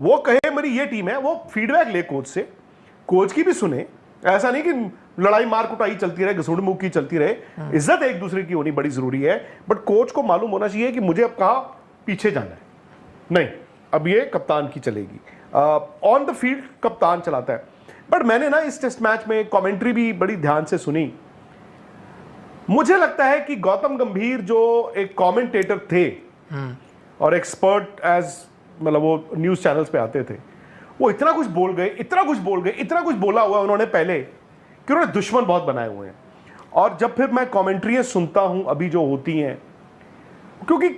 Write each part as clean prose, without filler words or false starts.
वो कहे मेरी ये टीम है, वो फीडबैक ले कोच से, कोच की भी सुने। ऐसा नहीं कि लड़ाई मार कुटाई चलती रहे, घसुड़ मुक्की चलती रहे। इज्जत एक दूसरे की होनी बड़ी जरूरी है, बट कोच को मालूम होना चाहिए कि मुझे अब कहाँ पीछे जाना है। नहीं, अब ये कप्तान की चलेगी, ऑन द फील्ड कप्तान चलाता है। बट मैंने ना इस टेस्ट मैच में कमेंट्री भी बड़ी ध्यान से सुनी। मुझे लगता है कि गौतम गंभीर जो एक कमेंटेटर थे और एक्सपर्ट एज, मतलब वो न्यूज चैनल्स पे आते थे, वो इतना कुछ बोल गए, इतना कुछ बोला हुआ उन्होंने पहले कि उन्होंने दुश्मन बहुत बनाए हुए हैं। और जब फिर मैं कमेंट्रियां सुनता हूं अभी जो होती हैं, क्योंकि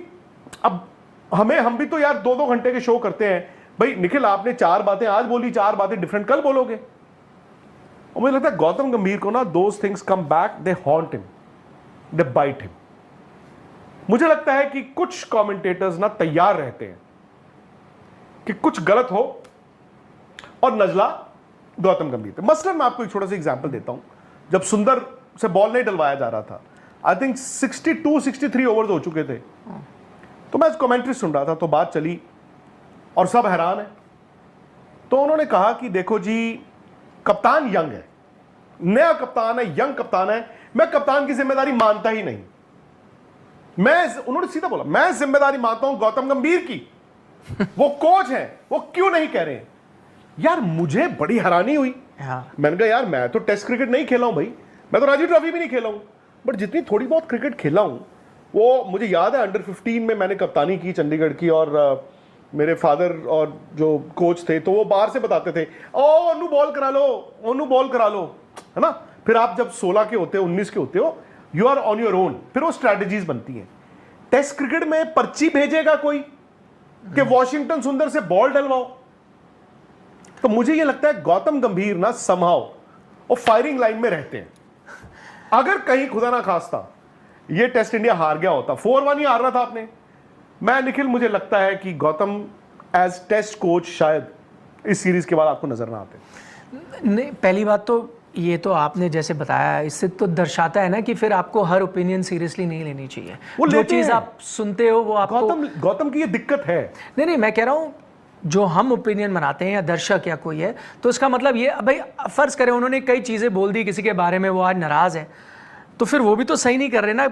अब हम भी तो यार 2-2 घंटे के शो करते हैं। भाई निखिल, आपने 4 बातें आज बोली, 4 बातें डिफरेंट कल बोलोगे। और मुझे लगता है गौतम गंभीर को ना those things come back, they haunt him, they bite him. मुझे लगता है कि कुछ कमेंटेटर्स ना तैयार रहते हैं कि कुछ गलत हो और नजला गौतम गंभीर पे। मसलन मैं आपको एक छोटा सा एग्जांपल देता हूं। जब सुंदर से बॉल नहीं डलवाया जा रहा था, आई थिंक 62-63 ओवर्स हो चुके थे, तो मैं कमेंट्री सुन रहा था, तो बात चली और सब हैरान है। तो उन्होंने कहा कि देखो जी, कप्तान यंग है, नया कप्तान है, यंग कप्तान है, मैं कप्तान की जिम्मेदारी मानता ही नहीं। उन्होंने सीधा बोला, मैं जिम्मेदारी मानता हूं गौतम गंभीर की, वो कोच है, वो क्यों नहीं कह रहे हैं। यार मुझे बड़ी हैरानी हुई। मैंने कहा यार मैं तो टेस्ट क्रिकेट नहीं खेला हूं भाई, मैं तो रणजी ट्रॉफी भी नहीं खेला हूं, बट जितनी थोड़ी बहुत क्रिकेट खेला हूं, वो मुझे याद है अंडर 15 में मैंने कप्तानी की चंडीगढ़ की, और मेरे फादर और जो कोच थे तो वो बाहर से बताते थे, ओ अनु बॉल करा लो, अनु बॉल करा लो, है ना। फिर आप जब 16 के होते हो, 19 के होते हो, you are on your own, फिर वो स्ट्रैटेजीज बनती हैं। टेस्ट क्रिकेट में पर्ची भेजेगा कोई कि वॉशिंगटन सुंदर से बॉल डलवाओ। तो मुझे ये लगता है गौतम गंभीर ना समहाउ और फायरिंग लाइन में रहते हैं। अगर कहीं खुदा ना खास्ता ये टेस्ट इंडिया हार गया होता, 4-1 ही हारना था आपने, मैं निखिल मुझे लगता है कि गौतम एज टेस्ट कोच शायद इस सीरीज के बाद आपको नजर ना आते। नहीं, पहली बात तो ये तो आपने जैसे बताया, इससे तो दर्शाता है ना कि फिर आपको हर ओपिनियन सीरियसली नहीं लेनी चाहिए। वो जो चीज़ आप सुनते हो वो आपको, गौतम की ये दिक्कत है। नहीं, मैं कह रहा हूँ जो हम ओपिनियन बनाते हैं या दर्शक या कोई है, तो इसका मतलब ये, भाई फर्ज करें उन्होंने कई चीज़ें बोल दी किसी के बारे में, वो आज नाराज़ है, तो फिर वो भी तो सही नहीं कर रहे ना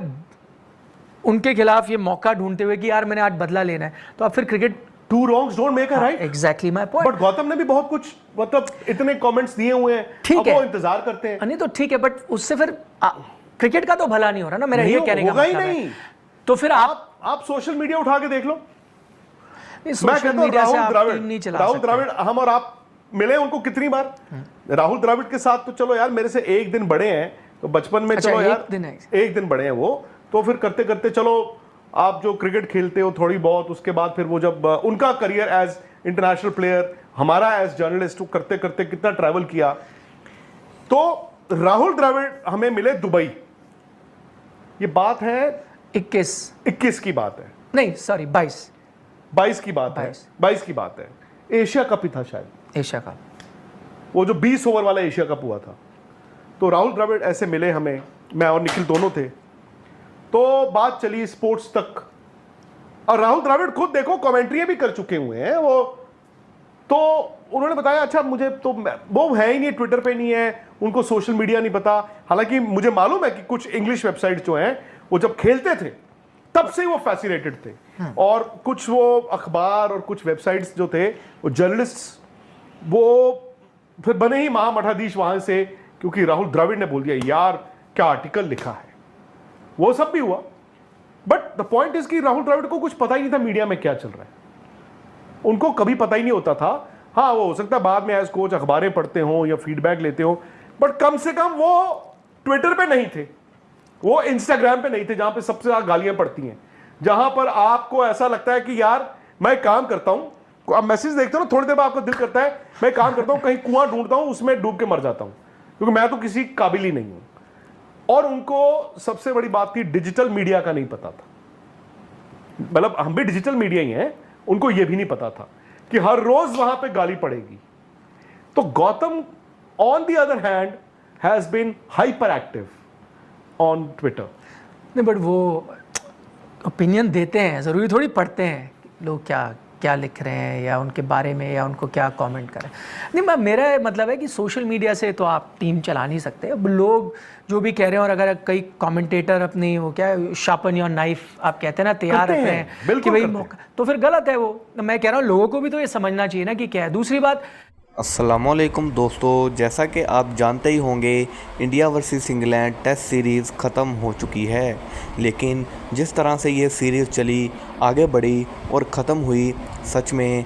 उनके खिलाफ ये मौका ढूंढते हुए कि यार मैंने आज बदला लेना है। तो आप फिर cricket, two wrongs don't make a right. Exactly my point. But Gautam ने भी बहुत कुछ, मतलब इतने कमेंट्स दिए हुए हैं, ठीक है, वो इंतजार करते हैं। नहीं तो ठीक है, बट उससे फिर क्रिकेट का तो भला नहीं हो रहा ना, मेरा ये कहने का मतलब है। तो फिर आप सोशल मीडिया उठा के देख लो। मैं कहता हूं राहुल द्रविड़, हम और आप मिले उनको कितनी बार। राहुल द्रविड़ के साथ तो चलो यार मेरे से एक दिन बड़े हैं, तो बचपन में चलो यार एक दिन बड़े हैं वो, तो फिर करते करते चलो आप जो क्रिकेट खेलते हो थोड़ी बहुत, उसके बाद फिर वो जब उनका करियर एज इंटरनेशनल प्लेयर, हमारा एज जर्नलिस्ट, करते करते कितना ट्रैवल किया। तो राहुल द्रविड़ हमें मिले दुबई, ये बात है 21 की बात है, नहीं सॉरी 22 की बात है, 22 की बात है। एशिया कप ही था शायद, एशिया कप, वो जो 20 ओवर वाला एशिया कप हुआ था। तो राहुल द्रविड़ ऐसे मिले हमें, मैं और निखिल दोनों थे, तो बात चली स्पोर्ट्स तक। और राहुल द्रविड़ खुद देखो कमेंट्री भी कर चुके हुए हैं वो, तो उन्होंने बताया अच्छा मुझे तो वो है ही नहीं, ट्विटर पे नहीं है, उनको सोशल मीडिया नहीं पता। हालांकि मुझे मालूम है कि कुछ इंग्लिश वेबसाइट जो हैं वो जब खेलते थे तब से वो फैसिनेटेड थे, और कुछ वो अखबार और कुछ वेबसाइट्स जो थे वो जर्नलिस्ट वो फिर बने ही महामठाधीश वहां से, क्योंकि राहुल द्रविड़ ने बोल दिया यार क्या आर्टिकल लिखा है, वो सब भी हुआ। बट द पॉइंट इज कि राहुल द्रविड़ को कुछ पता ही नहीं था मीडिया में क्या चल रहा है, उनको कभी पता ही नहीं होता था। हाँ वो हो सकता है बाद में एज कोच अखबारें पढ़ते हो या फीडबैक लेते हो, बट कम से कम वो ट्विटर पे नहीं थे, वो इंस्टाग्राम पे नहीं थे जहां पे सबसे ज्यादा गालियां पड़ती हैं, जहां पर आपको ऐसा लगता है कि यार मैं काम करता हूं, आप मैसेज देखते हो ना थोड़ी देर बाद आपको दिल करता है मैं काम करता हूं, कहीं कुआं ढूंढता हूं उसमें डूब के मर जाता हूं, क्योंकि मैं तो किसी काबिल ही नहीं हूं। और उनको सबसे बड़ी बात थी डिजिटल मीडिया का नहीं पता था, मतलब हम भी डिजिटल मीडिया ही हैं, उनको यह भी नहीं पता था कि हर रोज वहां पे गाली पड़ेगी। तो Gautam on the other hand has been hyper active on Twitter. नहीं बट वो ओपिनियन देते हैं, जरूरी थोड़ी पढ़ते हैं लोग क्या क्या लिख रहे हैं या उनके बारे में या उनको क्या कमेंट करें। नहीं, मेरा मतलब है कि सोशल मीडिया से तो आप टीम चला नहीं सकते। अब लोग जो भी कह रहे हैं, और अगर कई कमेंटेटर अपनी वो क्या शार्पन योर नाइफ आप कहते हैं ना, तैयार रख रहे हैं कि भाई मौका, तो फिर गलत है वो। मैं कह रहा हूँ लोगों को भी तो ये समझना चाहिए ना कि क्या है। दूसरी बात, अस्सलामुअलैकुम दोस्तों, जैसा कि आप जानते ही होंगे India versus England test series ख़त्म हो चुकी है। लेकिन जिस तरह से ये सीरीज़ चली, आगे बढ़ी और ख़त्म हुई, सच में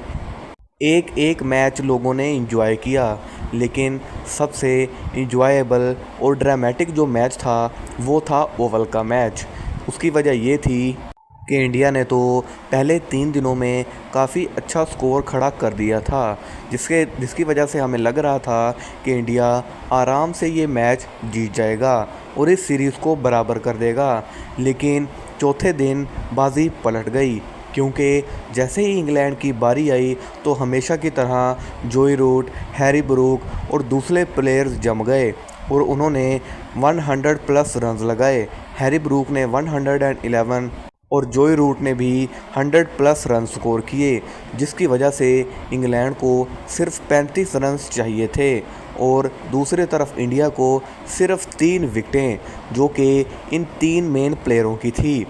एक एक मैच लोगों ने एंजॉय किया। लेकिन सबसे एंजॉयबल और ड्रामेटिक जो मैच था वो था ओवल का मैच। उसकी वजह ये थी कि इंडिया ने तो पहले 3 दिनों में काफ़ी अच्छा स्कोर खड़ा कर दिया था, जिसकी वजह से हमें लग रहा था कि इंडिया आराम से ये मैच जीत जाएगा और इस सीरीज़ को बराबर कर देगा। लेकिन चौथे दिन बाजी पलट गई, क्योंकि जैसे ही इंग्लैंड की बारी आई तो हमेशा की तरह जोई रूट, हैरी ब्रूक और दूसरे प्लेयर्स जम गए और उन्होंने 100 प्लस रन्स लगाए। हैरी ब्रूक ने 111 और जोई रूट ने भी 100 प्लस रन स्कोर किए, जिसकी वजह से इंग्लैंड को सिर्फ 35 रन्स चाहिए थे और दूसरी तरफ इंडिया को सिर्फ 3 विकेटें, जो कि इन 3 मेन प्लेयरों की थी।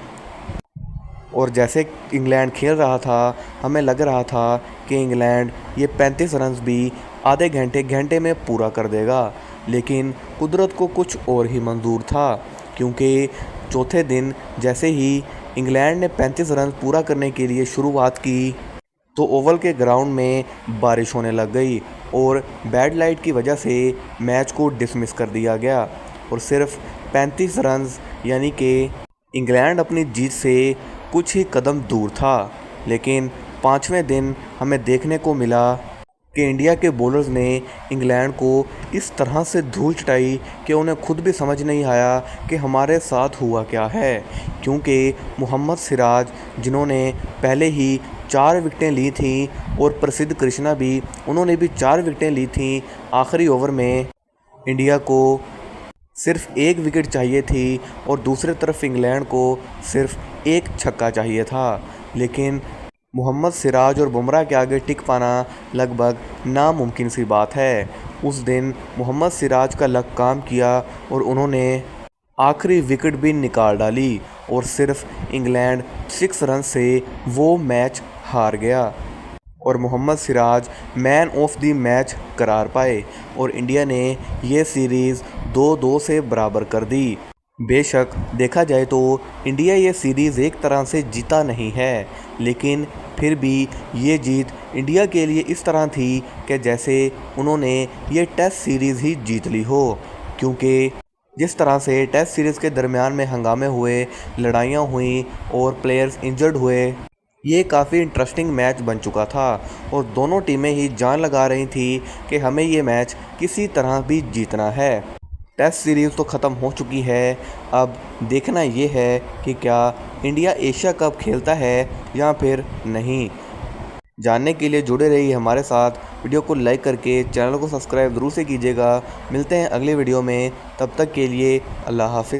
और जैसे इंग्लैंड खेल रहा था, हमें लग रहा था कि इंग्लैंड ये 35 रन्स भी आधे घंटे में पूरा कर देगा। लेकिन कुदरत को कुछ और ही मंजूर था, क्योंकि चौथे दिन जैसे ही इंग्लैंड ने 35 रन पूरा करने के लिए शुरुआत की तो ओवल के ग्राउंड में बारिश होने लग गई और बैड लाइट की वजह से मैच को डिसमिस कर दिया गया और सिर्फ 35 रन्स, यानी कि इंग्लैंड अपनी जीत से कुछ ही कदम दूर था। लेकिन 5वें दिन हमें देखने को मिला कि इंडिया के बॉलर्स ने इंग्लैंड को इस तरह से धूल चटाई कि उन्हें खुद भी समझ नहीं आया कि हमारे साथ हुआ क्या है। क्योंकि मोहम्मद सिराज, जिन्होंने पहले ही 4 विकेटें ली थीं, और प्रसिद्ध कृष्णा भी, उन्होंने भी 4 विकेटें ली थीं, आखिरी ओवर में इंडिया को सिर्फ 1 विकेट चाहिए थी और दूसरी तरफ इंग्लैंड को सिर्फ 1 छक्का चाहिए था। लेकिन मोहम्मद सिराज और बुमराह के आगे टिक पाना लगभग नामुमकिन सी बात है। उस दिन मोहम्मद सिराज का लक काम किया और उन्होंने आखिरी विकेट भी निकाल डाली और सिर्फ इंग्लैंड 6 रन से वो मैच हार गया और Mohammed Siraj man of the match करार पाए और इंडिया ने ये सीरीज़ 2-2 से बराबर कर दी। बेशक देखा जाए तो इंडिया ये सीरीज़ एक तरह से जीता नहीं है, लेकिन फिर भी ये जीत इंडिया के लिए इस तरह थी कि जैसे उन्होंने ये टेस्ट सीरीज़ ही जीत ली हो। क्योंकि जिस तरह से टेस्ट सीरीज़ के दरमियान में हंगामे हुए, लड़ाइयाँ हुई और प्लेयर्स इंजर्ड हुए, ये काफ़ी इंटरेस्टिंग मैच बन चुका था और दोनों टीमें ही जान लगा रही थी कि हमें ये मैच किसी तरह भी जीतना है। टेस्ट सीरीज़ तो ख़त्म हो चुकी है, अब देखना ये है कि क्या इंडिया एशिया कप खेलता है या फिर नहीं। जानने के लिए जुड़े रहिए हमारे साथ, वीडियो को लाइक करके चैनल को सब्सक्राइब ज़रूर से कीजिएगा। मिलते हैं अगले वीडियो में, तब तक के लिए अल्लाह हाफ़िज़।